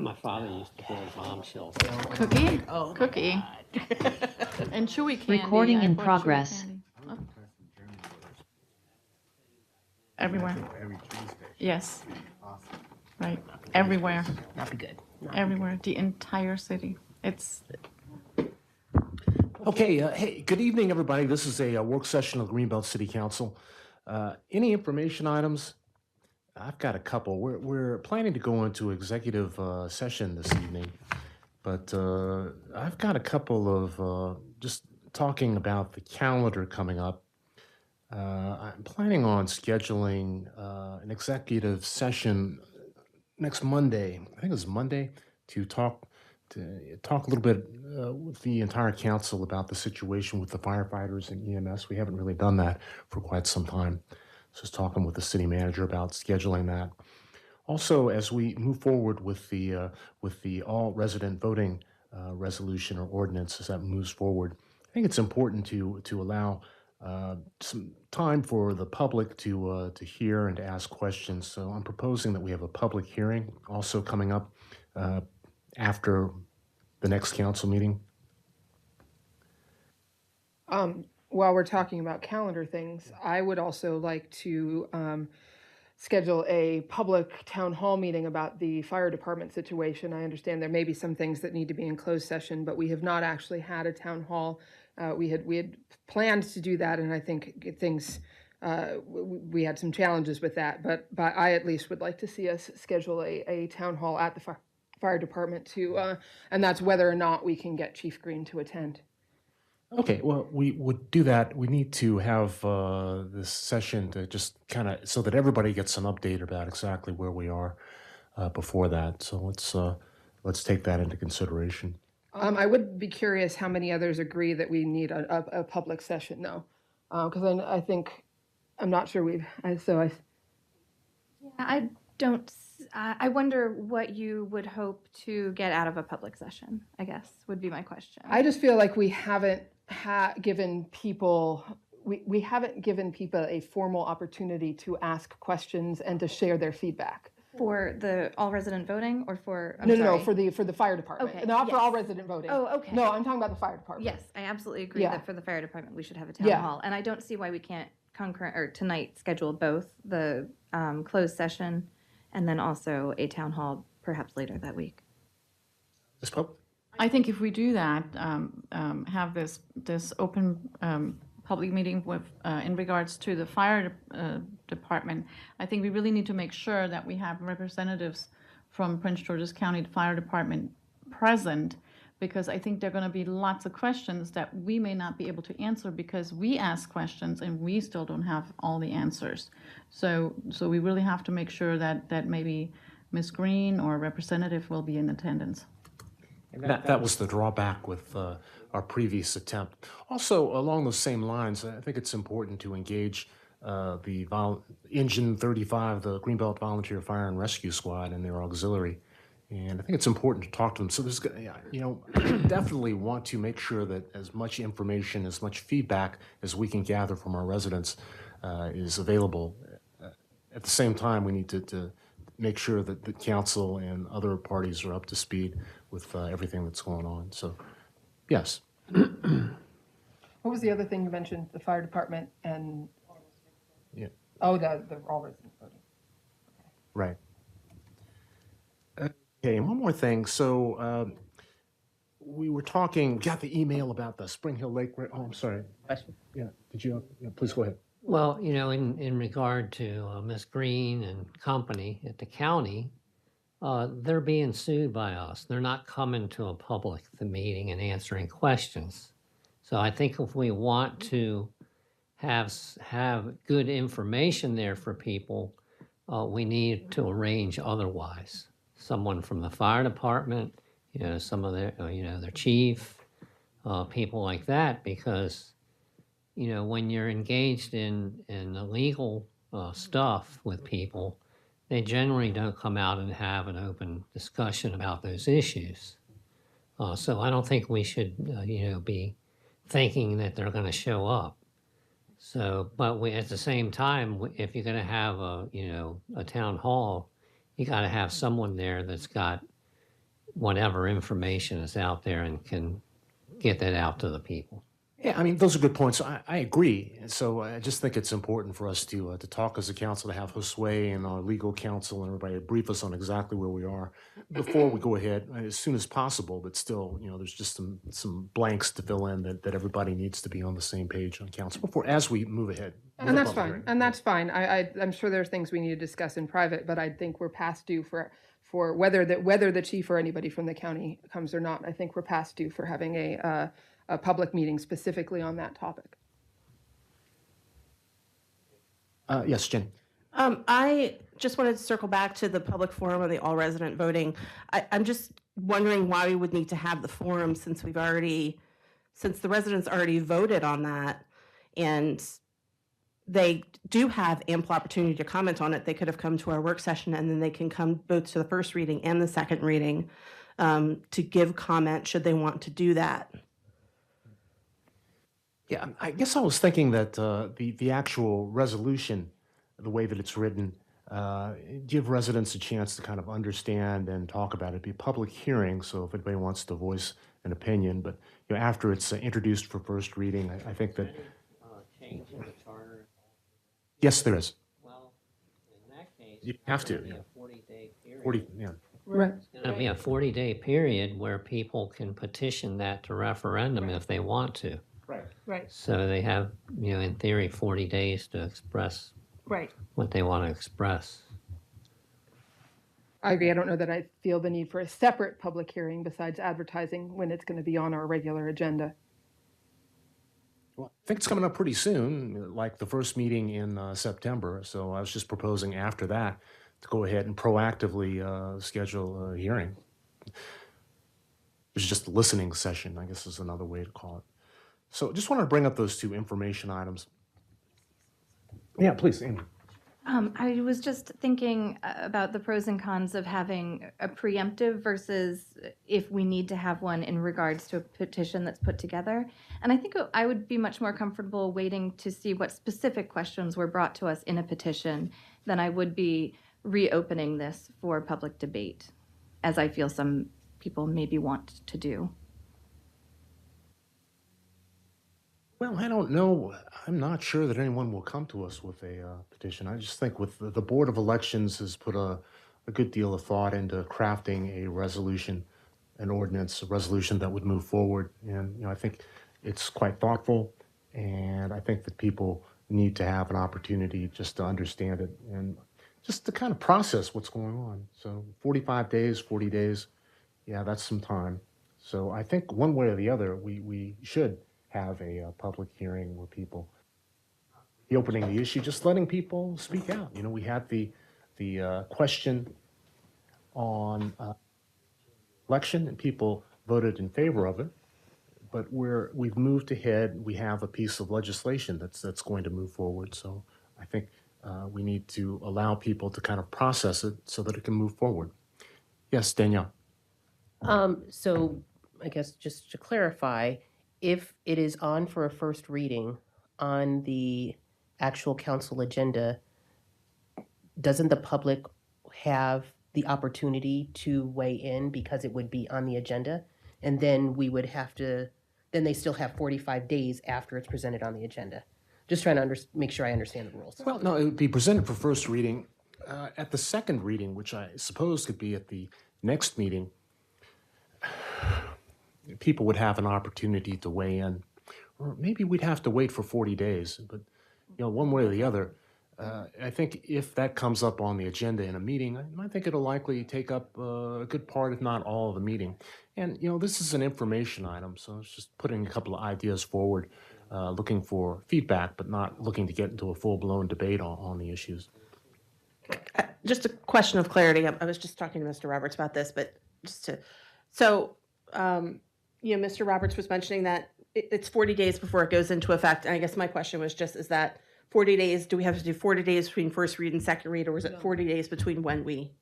My father used to build bomb shells. Cookie? Oh, Cookie. And chewy candy. Recording I in bought chewy progress. candy. Oh. Everywhere. Yes. Right. Everywhere. that'd be good. Everywhere. The entire city. It's Okay, hey, good evening, everybody. This is a work session of Greenbelt City Council. Any information items? I've got a couple. We're planning to go into executive session this evening, but I've got a couple of just talking about the calendar coming up. I'm planning on scheduling an executive session next Monday. I think it's Monday to talk a little bit with the entire council about the situation with the firefighters and EMS. We haven't really done that for quite some time. Just talking with the city manager about scheduling that. Also, as we move forward with the all resident voting resolution or ordinance as that moves forward, I think it's important to allow some time for the public to hear and to ask questions. So I'm proposing that we have a public hearing also coming up after the next council meeting. While we're talking about calendar things, I would also like to schedule a public town hall meeting about the fire department situation. I understand there may be some things that need to be in closed session, but we have not actually had a town hall. We had planned to do that, and I think things we had some challenges with that. But I at least would like to see us schedule a town hall at the fire department to, and that's whether or not we can get Chief Green to attend. Okay, well, we would do that. We need to have this session to just kind of so that everybody gets an update about exactly where we are before that. So let's take that into consideration. I would be curious how many others agree that we need a public session, though, because I think I'm not sure I don't. I wonder what you would hope to get out of a public session, I guess, would be my question. I just feel like we haven't given people a formal opportunity to ask questions and to share their feedback. For the all resident voting or for, I'm No, sorry. for the fire department. Okay, Not for yes. all resident voting. Oh, okay. No, I'm talking about the fire department. Yes, I absolutely agree Yeah. that for the fire department, we should have a town Yeah. hall. And I don't see why we can't concurrent, or tonight schedule both the closed session and then also a town hall perhaps later that week. Ms. Pope? I think if we do that, have this open public meeting with in regards to the fire department, I think we really need to make sure that we have representatives from Prince George's County Fire Department present, because I think there are going to be lots of questions that we may not be able to answer because we ask questions and we still don't have all the answers. So we really have to make sure that maybe Ms. Green or a representative will be in attendance. That was the drawback with our previous attempt. Also, along those same lines, I think it's important to engage the Engine 35, the Greenbelt Volunteer Fire and Rescue Squad, and their auxiliary. And I think it's important to talk to them. So there's, definitely want to make sure that as much information, as much feedback as we can gather from our residents is available. At the same time, we need to make sure that the council and other parties are up to speed with everything that's going on. So, yes. What was the other thing you mentioned? The fire department and Yeah. the all resident voting. Right. Okay, and one more thing. So we were talking, got the email about the Spring Hill Lake. Oh, I'm sorry. Question? Yeah, did you? Yeah, please go ahead. Well, in regard to Ms. Green and company at the county, they're being sued by us. They're not coming to a public meeting and answering questions. So I think if we want to have good information there for people, we need to arrange otherwise. Someone from the fire department, some of their, their chief, people like that, because, when you're engaged in illegal stuff with people, they generally don't come out and have an open discussion about those issues. So I don't think we should, be thinking that they're going to show up. So, but at the same time, if you're going to have a town hall, you got to have someone there that's got whatever information is out there and can get that out to the people. Yeah, I mean, those are good points. I agree. So I just think it's important for us to talk as a council, to have Josue and our legal counsel and everybody brief us on exactly where we are before we go ahead as soon as possible. But still, there's just some blanks to fill in that everybody needs to be on the same page on council before as we move ahead. with And the that's public fine, hearing. and that's fine. I'm sure there's things we need to discuss in private, but I think we're past due for whether the chief or anybody from the county comes or not. I think we're past due for having a public meeting specifically on that topic. Yes, Jen. I just wanted to circle back to the public forum and the all resident voting. I'm just wondering why we would need to have the forum since the residents already voted on that and they do have ample opportunity to comment on it. They could have come to our work session and then they can come both to the first reading and the second reading to give comment should they want to do that. Yeah, I guess I was thinking that the actual resolution, the way that it's written, give residents a chance to kind of understand and talk about it. Be a public hearing, so if anybody wants to voice an opinion, but after it's introduced for first reading, I think that Change in the charter. yes, there is. Well, in that case. You have to, it's gonna yeah. be a 40-day period. 40, yeah. Right. It's going to be a 40-day period where people can petition that to referendum if they want to. Right. Right. So they have, in theory, 40 days to express Right. what they want to express. I agree. I don't know that I feel the need for a separate public hearing besides advertising when it's going to be on our regular agenda. Well, I think it's coming up pretty soon, like the first meeting in September. So I was just proposing after that to go ahead and proactively schedule a hearing. It's just a listening session, I guess is another way to call it. So just wanted to bring up those two information items. Yeah, please, Amy. I was just thinking about the pros and cons of having a preemptive versus if we need to have one in regards to a petition that's put together. And I think I would be much more comfortable waiting to see what specific questions were brought to us in a petition than I would be reopening this for public debate, as I feel some people maybe want to do. Well, I don't know. I'm not sure that anyone will come to us with a petition. I just think with the Board of Elections has put a good deal of thought into crafting a resolution, an ordinance, a resolution that would move forward. And, I think it's quite thoughtful. And I think that people need to have an opportunity just to understand it and just to kind of process what's going on. So 45 days, 40 days, yeah, that's some time. So I think one way or the other, we should have a public hearing where people, opening the issue, just letting people speak out. We had the question on election and people voted in favor of it, but we've moved ahead. We have a piece of legislation that's going to move forward. So I think we need to allow people to kind of process it so that it can move forward. Yes, Danielle. So I guess just to clarify, if it is on for a first reading on the actual council agenda, doesn't the public have the opportunity to weigh in because it would be on the agenda? And then then they still have 45 days after it's presented on the agenda. Just trying to make sure I understand the rules. Well, no, it would be presented for first reading. At the second reading, which I suppose could be at the next meeting, people would have an opportunity to weigh in. Or maybe we'd have to wait for 40 days. But, one way or the other, I think if that comes up on the agenda in a meeting, I think it'll likely take up a good part, if not all, of the meeting. And, this is an information item, so it's just putting a couple of ideas forward, looking for feedback, but not looking to get into a full-blown debate on the issues. Just a question of clarity. I was just talking to Mr. Roberts about this, but Mr. Roberts was mentioning that it's 40 days before it goes into effect. And I guess my question was just, is that 40 days, do we have to do 40 days between first read and second read, or is it 40 days between when we?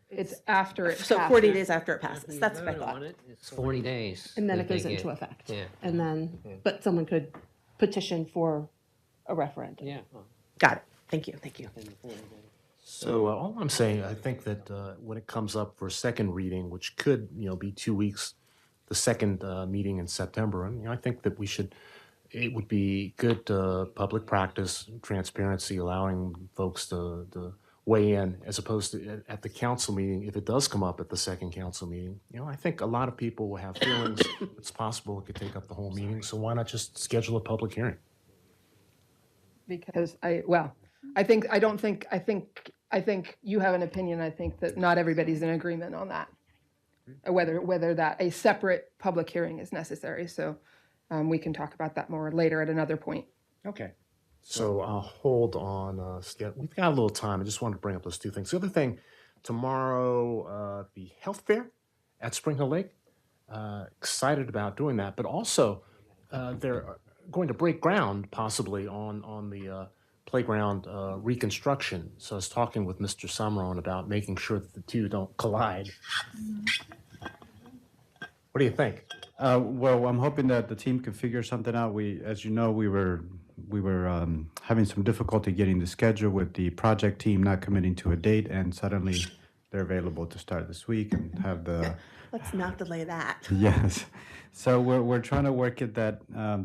It's after it So passes. 40 days after it passes. If you That's what I vote thought. on it, It's 40 days. And then that it goes they into get. effect. Yeah. And then, but someone could petition for a referendum. Yeah. Got it. Thank you. in the 40 days. So all I'm saying, I think that when it comes up for second reading, which could, be 2 weeks, the second meeting in September, and I think that it would be good public practice, transparency, allowing folks to weigh in as opposed to at the council meeting. If it does come up at the second council meeting, I think a lot of people will have feelings. It's possible it could take up the whole meeting. So why not just schedule a public hearing? Because I think you have an opinion. I think that not everybody's in agreement on that. Whether that a separate public hearing is necessary. So we can talk about that more later at another point. Okay. So I'll hold on. We've got a little time. I just wanted to bring up those two things. The other thing, tomorrow, the health fair at Spring Hill Lake. Excited about doing that, but also they're going to break ground possibly on the playground reconstruction. So I was talking with Mr. Summerone about making sure that the two don't collide. What do you think? Well, I'm hoping that the team can figure something out. As you know, we were having some difficulty getting the schedule with the project team not committing to a date, and suddenly they're available to start this week and have the. Let's not delay that. Yes. So we're trying to work it that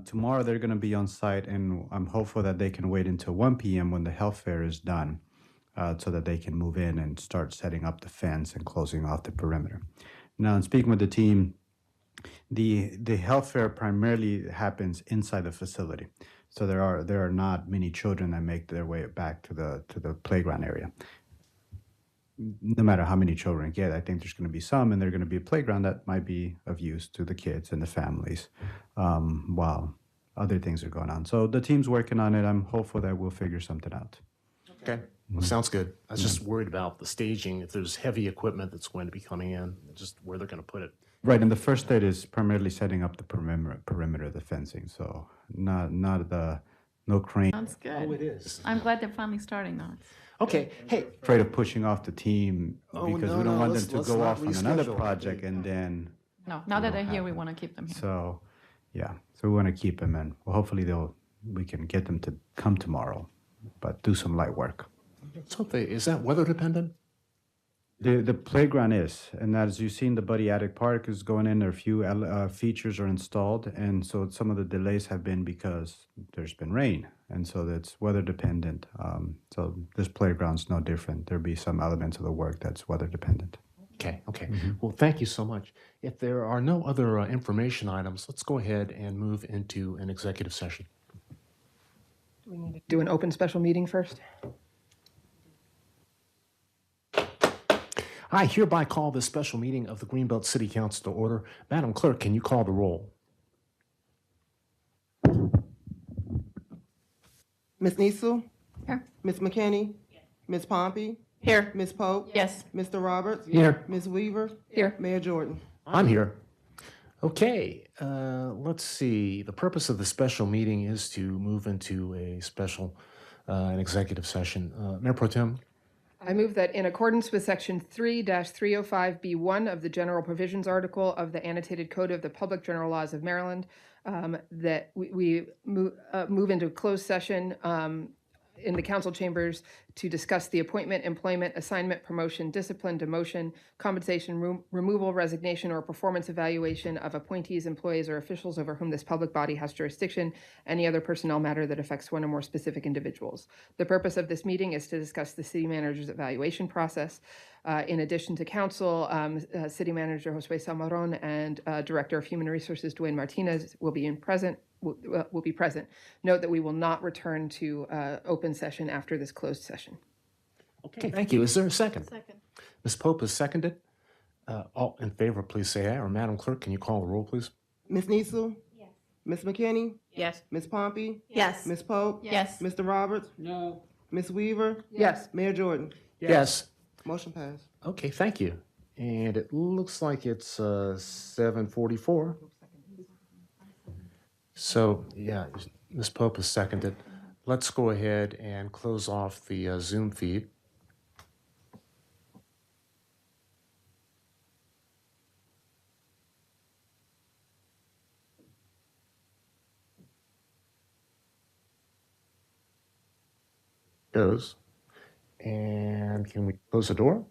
tomorrow they're going to be on site, and I'm hopeful that they can wait until 1 p.m. when the health fair is done, so that they can move in and start setting up the fence and closing off the perimeter. Now, in speaking with the team, the health fair primarily happens inside the facility, so there are not many children that make their way back to the playground area. No matter how many children get, I think there's going to be some, and there's going to be a playground that might be of use to the kids and the families, while other things are going on. So the team's working on it. I'm hopeful that we'll figure something out. Okay, well, sounds good. I was just worried about the staging. If there's heavy equipment that's going to be coming in, just where they're going to put it. Right, and the first stage is primarily setting up the perimeter of the fencing. So no crane. Sounds good. Oh, it is. I'm glad they're finally starting now. Okay, hey, Afraid of pushing off the team Oh, because no, we don't no, want let's- them to let's go not off on another reschedule. project and then. No, now that don't they're here, have we them. want to keep them here. So, yeah, so we want to keep them, and well, hopefully we can get them to come tomorrow, but do some light work. is that weather dependent? The playground is, and as you've seen, the Buddy Attic Park is going in. There are a few features are installed, and so some of the delays have been because there's been rain, and so that's weather dependent. So this playground's no different. There'll be some elements of the work that's weather dependent. Okay. Well, thank you so much. If there are no other information items, let's go ahead and move into an executive session. Do we need to do an open special meeting first? I hereby call this special meeting of the Greenbelt City Council to order. Madam Clerk, can you call the roll? Ms. Niesel? Here. Ms. McKinney? Ms. Pompey? Here. Ms. Pope? Yes. Mr. Roberts? Here. Ms. Weaver? Here. Mayor Jordan? I'm here. Okay, let's see. The purpose of the special meeting is to move into an executive session. Mayor Pro Tem? I move that in accordance with Section 3-305B1 of the General Provisions Article of the Annotated Code of the Public General Laws of Maryland, that we move into closed session in the council chambers to discuss the appointment, employment, assignment, promotion, discipline, demotion, compensation, removal, resignation, or performance evaluation of appointees, employees, or officials over whom this public body has jurisdiction, any other personnel matter that affects one or more specific individuals. The purpose of this meeting is to discuss the city manager's evaluation process. In addition to council, City Manager Josue Salmaron and Director of Human Resources Dwayne Martinez will be present. Note that we will not return to open session after this closed session. Okay, thank you. Is there a second? Second. Ms. Pope has seconded. All in favor, please say aye. Or Madam Clerk, can you call the roll, please? Ms. Niesel? Yes. Ms. McKinney? Yes. Ms. Pompey? Yes. Ms. Pope? Yes. Mr. Roberts? No. Ms. Weaver? Yes. Mayor Jordan? Yes. Motion passed. Okay, thank you. And it looks like it's 7:44. So, yeah, Ms. Pope has seconded. Let's go ahead and close off the Zoom feed. Goes. And can we close the door?